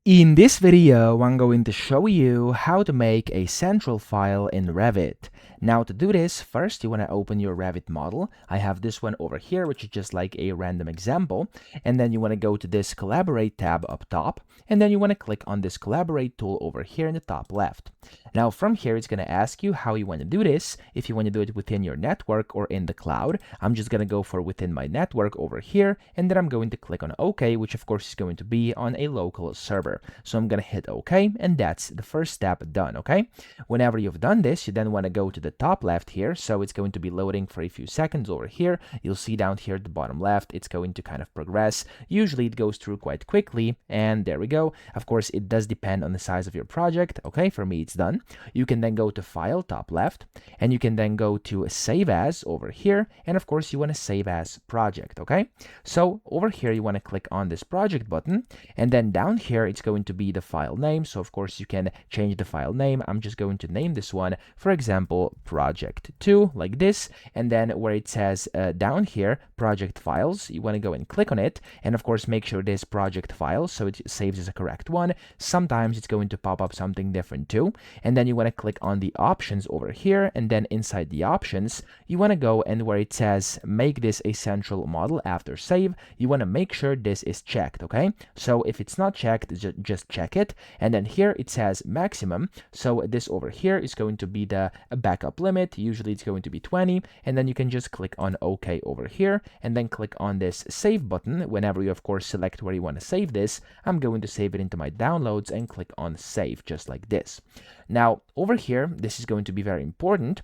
In this video, I'm going to show you how to make a central file in Revit. Now to do this, first you want to open your Revit model. I have this one over here, which is just like a random example. And then you want to go to this Collaborate tab up top. And then you want to click on this Collaborate tool over here in the top left. Now from here, it's going to ask you how you want to do this. If you want to do it within your network or in the cloud, I'm just going to go for within my network over here. And then I'm going to click on OK, which of course is going to be on a local server. So I'm going to hit OK, and that's the first step done, okay? Whenever you've done this, you then want to go to the top left here. So it's going to be loading for a few seconds over here. You'll see down here at the bottom left, it's going to kind of progress. Usually it goes through quite quickly, and there we go. Of course, it does depend on the size of your project. Okay, for me, it's done. You can then go to File, top left, and you can then go to Save As over here. And of course, you want to save as project, okay? So over here, you want to click on this project button, and then down here, it's going to be the file name. So of course, you can change the file name. I'm just going to name this one, for example, project 2, like this. And then where it says down here, project files, you want to go and click on it. And of course, make sure this project file, so it saves as a correct one. Sometimes it's going to pop up something different too. And then you want to click on the options over here. And then inside the options, you want to go and where it says make this a central model after save, you want to make sure this is checked, okay? So if it's not checked, just check it. And then here it says maximum. So this over here is going to be the backup limit. Usually it's going to be 20. And then you can just click on OK over here and then click on this save button. Whenever you, of course, select where you want to save this, I'm going to save it into my downloads and click on save just like this. Now over here, this is going to be very important.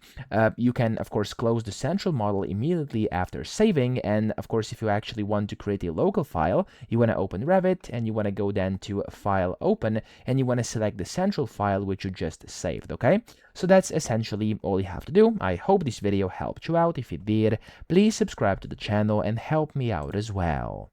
You can, of course, close the central model immediately after saving. And of course, if you actually want to create a local file, you want to open Revit and you want to go then to File, Open, and you want to select the central file which you just saved, okay? So that's essentially all you have to do. I hope this video helped you out. If it did, please subscribe to the channel and help me out as well.